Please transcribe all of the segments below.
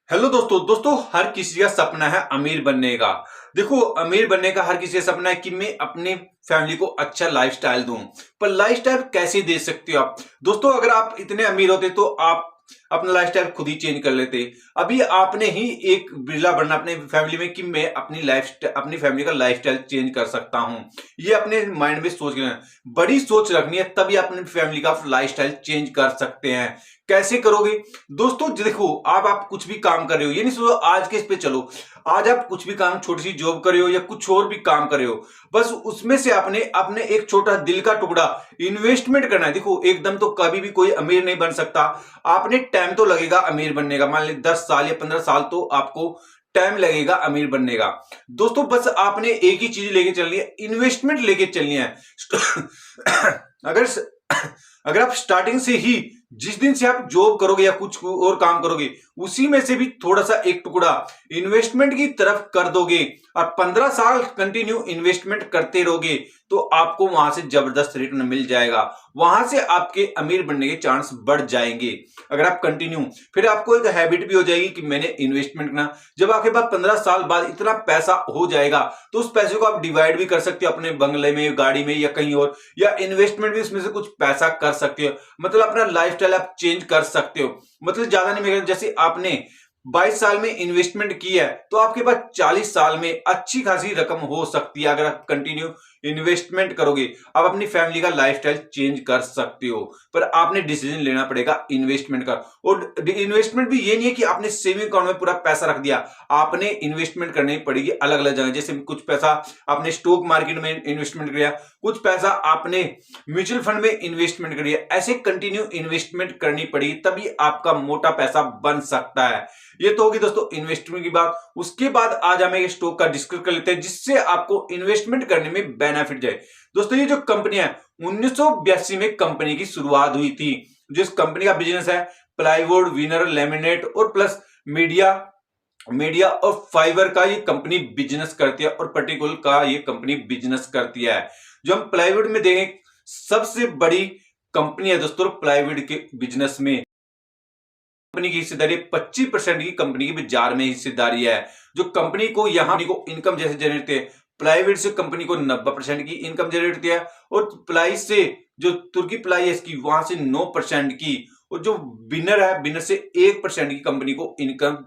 Hello दोस्तों हर किसी का सपना है अमीर बनने का। देखो, अमीर बनने का हर किसी का सपना है कि मैं अपने फैमिली को अच्छा लाइफस्टाइल दूं। पर लाइफस्टाइल कैसे दे सकते हो आप दोस्तों? अगर आप इतने अमीर होते तो आप अपना लाइफस्टाइल खुद ही चेंज कर लेते। अभी आपने ही एक बिरला बनना अपने फैमिली में कि मैं अपनी फैमिली का लाइफस्टाइल चेंज कर सकता हूं। ये अपने माइंड में सोच लेना, बड़ी सोच रखनी है, तभी अपनी फैमिली का लाइफस्टाइल चेंज कर सकते हैं। कैसे करोगे दोस्तों? देखो, आप कुछ भी काम कर रहे हो, ये नहीं सोचो आज के इस पे चलो। आज आप कुछ भी काम, छोटी सी जॉब कर रहे हो या कुछ और भी काम कर रहे हो, बस उसमें से आपने अपने एक छोटा दिल का टुकड़ा इन्वेस्टमेंट करना है। देखो, एकदम तो कभी भी कोई अमीर नहीं बन सकता। आपने टाइम तो लगेगा अमीर बनने का, मान ली 10 साल या 15 साल तो आपको टाइम लगेगा अमीर बनने का। दोस्तों, बस आपने एक ही चीज लेके चलनी है, इन्वेस्टमेंट लेके चलनी है। अगर अगर आप स्टार्टिंग से ही, जिस दिन से आप जॉब करोगे या कुछ और काम करोगे, उसी में से भी थोड़ा सा एक टुकड़ा इन्वेस्टमेंट की तरफ कर दोगे और 15 साल कंटिन्यू इन्वेस्टमेंट करते रहोगे, तो आपको वहां से जबरदस्त रिटर्न मिल जाएगा। वहां से आपके अमीर बनने के चांस बढ़ जाएंगे। अगर आप कंटिन्यू, फिर आपको एक हैबिट भी हो जाएगी कि मैंने इन्वेस्टमेंट करना। जब आपके पास 15 साल बाद इतना पैसा हो जाएगा, तो उस पैसे को आप डिवाइड भी कर सकते हो अपने बंगले में, गाड़ी में या कहीं और, या इन्वेस्टमेंट भी उसमें से कुछ पैसा कर सकते हो। मतलब अपना लाइफस्टाइल आप चेंज कर सकते हो। मतलब ज्यादा नहीं, मेरे जैसे आपने 22 साल में इन्वेस्टमेंट की है, तो आपके पास 40 साल में अच्छी खासी रकम हो सकती है। अगर आप कंटिन्यू इन्वेस्टमेंट करोगे, आप अपनी फैमिली का लाइफस्टाइल चेंज कर सकते हो। पर आपने डिसीजन लेना पड़ेगा इन्वेस्टमेंट का। और इन्वेस्टमेंट भी ये नहीं है कि आपने सेविंग अकाउंट में पूरा पैसा रख दिया। आपने इन्वेस्टमेंट करनी पड़ेगी अलग अलग जगह। जैसे कुछ पैसा आपने स्टॉक मार्केट में इन्वेस्टमेंट किया, कुछ पैसा आपने म्यूचुअल फंड में इन्वेस्टमेंट करिए। ऐसे कंटिन्यू इन्वेस्टमेंट करनी पड़ेगी, तभी आपका मोटा पैसा बन सकता है। ये तो होगी दोस्तों इन्वेस्टमेंट की बात। उसके बाद आज हम एक स्टॉक का डिस्कस कर लेते हैं, जिससे आपको इन्वेस्टमेंट करने में बेनिफिट जाए। दोस्तों, ये जो कंपनी है, 1982 में कंपनी की शुरुआत हुई थी। जिस कंपनी का बिजनेस है प्लाईवुड, विनर, लेमिनेट और प्लस मीडिया मीडिया और फाइबर का ये कंपनी बिजनेस करती है, और पर्टिकुलर का ये कंपनी बिजनेस करती है। जो हम प्लाईवुड में देखें, सबसे बड़ी कंपनी है दोस्तों प्लाईवुड के बिजनेस में। कंपनी की हिस्सेदारी 25% की कंपनी की बाजार में हिस्सेदारी है, जो कंपनी को यहां को इनकम जैसे जनरेट होती है। प्लाईवुड से कंपनी को 90% की इनकम जनरेट होती है, और प्लाई से, जो तुर्की प्लाई है इसकी, वहां से 9% की, और जो बिनर है, बिनर से 1% की कंपनी को इनकम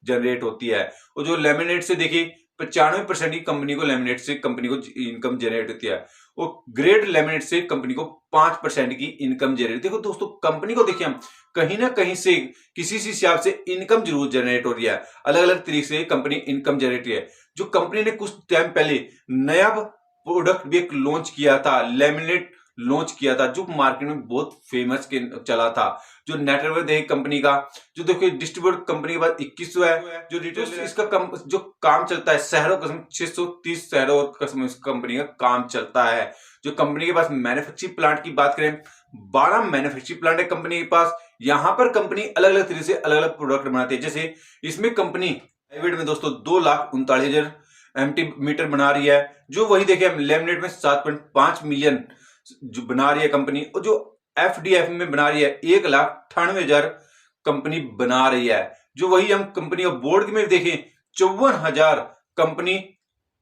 जनरेट होती है। और जो लेमिनेट से देखिए, 95% की कंपनी को, लेमिनेट से कंपनी को इनकम जनरेट होती है। और ग्रेड लेमिनेट से कंपनी को 5% की इनकम जनरेट। देखो दोस्तों, कंपनी को देखिए हम कहीं ना कहीं से, किसी सी हिसाब से इनकम जरूर जनरेट हो रही है। अलग अलग तरीके से कंपनी इनकम जनरेट है। जो कंपनी ने कुछ टाइम पहले नया प्रोडक्ट भी एक लॉन्च किया था, लेमिनेट लॉन्च किया था, जो मार्केट में बहुत फेमस के चला था। जो नेटवर्क है कंपनी का, जो देखिए डिस्ट्रीब्यूटर कंपनी के पास 2100 है। जो रिटेल इसका जो काम चलता है शहरों कसम, 630 शहरों और कसम इस कंपनी का काम चलता है। जो कंपनी के पास मैन्युफैक्चरिंग प्लांट की बात करें, 12 मैन्युफैक्चरिंग प्लांट है कंपनी के पास। यहां पर कंपनी अलग अलग तरीके से अलग अलग प्रोडक्ट बनाती है। जैसे इसमें कंपनी प्राइवेट में दोस्तों 2,39,000 एमटी मीटर बना रही है। जो वही देखे हम लेमिनेट में 7.5 मिलियन जो बना रही है कंपनी। और जो एफडीएफ में बना रही है 1,98,000 कंपनी बना रही है। जो वही हम कंपनी और बोर्ड में देखें 54,000 कंपनी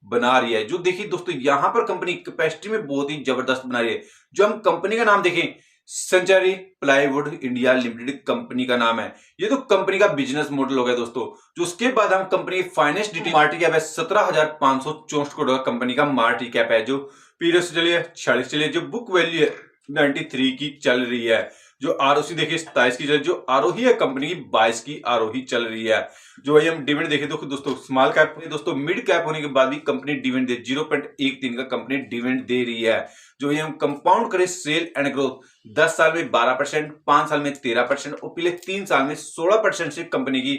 बना रही है। जो देखिए दोस्तों, यहां पर कंपनी कैपेसिटी में बहुत ही जबरदस्त बना रही है। जो हम कंपनी का नाम देखें, century plywood India limited company का नाम है। ये तो कंपनी का बिजनेस मॉडल हो गया दोस्तों। जो उसके बाद हम company finance detail, market cap है 17,564 करोड़ का कंपनी का मार्केट कैप है। जो पीरियड से चलिए 46 चलिए। जो बुक वैल्यू है 93 की चल रही है। जो आरओसी देखिए 27 की चल, जो आरोही है कंपनी की 22 की आरोही चल रही है। जो वही हम डिविडेंड देखें तो दोस्तों, स्मॉल कैप दोस्तों, मिड कैप होने के बाद भी कंपनी डिविडेंड दे 0.13 का कंपनी डिविडेंड दे रही है। जो ये हम कंपाउंड करें सेल एंड ग्रोथ, 10 साल में 12%, 5 साल में 13% और पिछले 3 साल में 16% से कंपनी की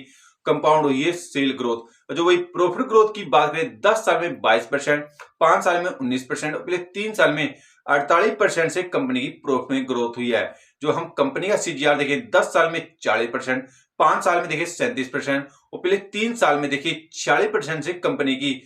कंपाउंड हुई है सेल ग्रोथ। जो वही प्रॉफिट ग्रोथ की बात करें, 10 साल में 22%, 5 साल में 19% और पिछले 3 साल में 48% से कंपनी की प्रॉफिट में ग्रोथ हुई है। जो हम कंपनी का सीजीआर देखें, 10 साल में 40%, 5 साल में देखिए 37% और पिछले 3 साल में देखिए 46% से कंपनी की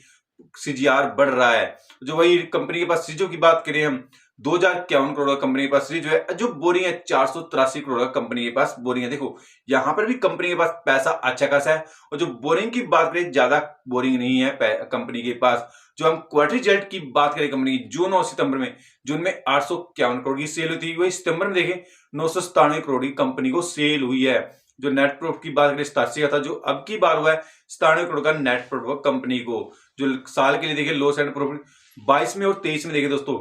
सीजीआर बढ़ रहा है। जो वही कंपनी के पास सीजो की बात करें हम, 2051 करोड़ का कंपनी के पास जो है जो बोरिंग है 483 करोड़ का कंपनी के पास बोरिंग है। देखो यहां पर भी कंपनी के पास पैसा अच्छा खासा है, और जो बोरिंग की बात करें ज्यादा बोरिंग नहीं है कंपनी के पास। जो हम क्वार्टरली रिजल्ट की बात करें कंपनी की, जून और सितंबर में, जून में 851 करोड़ की सेल हुई थी, वही सितंबर में देखें 997 करोड़ की कंपनी को सेल हुई है। जो नेट प्रॉफिट की बात करें 87 का था, जो अब की बार हुआ है 97 करोड़ का नेट प्रॉफिट कंपनी को। जो साल के लिए देखें लॉस एंड प्रॉफिट 22 में और 23 में देखें दोस्तों,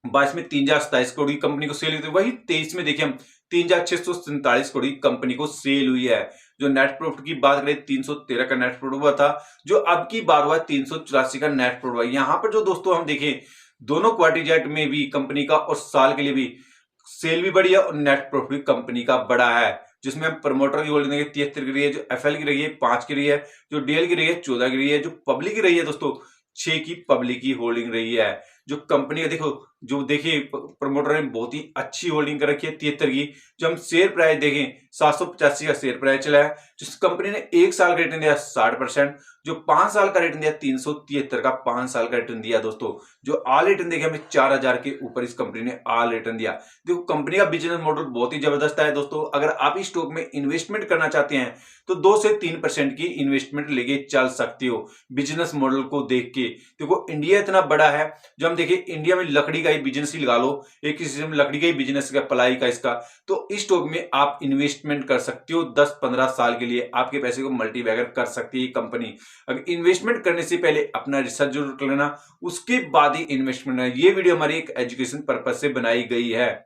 22 में 3027 करोड़ की कंपनी को सेल हुई थी, वही 23 में देखिए हम 3647 करोड़ की कंपनी को सेल हुई है। जो नेट प्रॉफिट की बात करें 313 का नेट प्रॉफिट हुआ था, जो अब की बार हुआ 384 का नेट प्रॉफिट हुआ। यहाँ पर जो दोस्तों हम देखें दोनों क्वार्टर जेट में भी कंपनी का और साल के लिए भी सेल भी बढ़ी है और नेट प्रॉफिट भी कंपनी का बड़ा है। जिसमें हम प्रमोटर की होल्डिंग 73 की रही है, जो एफएल की रही है 5 की रही है, जो डीएल की रही है 14 की रही है, जो पब्लिक की रही है दोस्तों 6 की पब्लिक की होल्डिंग रही है। जो कंपनी का देखो, जो देखिए प्रमोटर ने बहुत ही अच्छी होल्डिंग कर रखी है 73 की। जो हम शेयर प्राइस देखें 785 का शेयर प्राइस चला है। जिस कंपनी ने 1 साल का रिटर्न दिया 60%, जो 5 साल का रिटर्न दिया 373 का 5 साल का रिटर्न दिया दोस्तों। जो ऑल रिटर्न देखे हमें 4000 के ऊपर इस कंपनी ने ऑल रिटर्न दिया। देखो कंपनी का बिजनेस मॉडल बहुत ही जबरदस्त है दोस्तों। अगर आप इस स्टॉक में इन्वेस्टमेंट करना चाहते हैं तो 2 से 3% की इन्वेस्टमेंट लेके चल सकते हो बिजनेस मॉडल को देख के। देखो इंडिया इतना बड़ा है, जो हम देखिए इंडिया में लकड़ी का ही बिजनेस ही लगा लो, एक किसी में लकड़ी का ही बिजनेस का पलाई का इसका, तो इस स्टॉक में आप इन्वेस्टमेंट कर सकते हो 10-15 साल के लिए आपके पैसे को मल्टीबैगर कर सकती है कंपनी। अगर इन्वेस्टमेंट करने से पहले अपना रिसर्च जरूर कर लेना, उसके बाद ही इन्वेस्टमेंट है। ये वीडियो हमारी एक एजुकेशन पर्पज से बनाई गई है।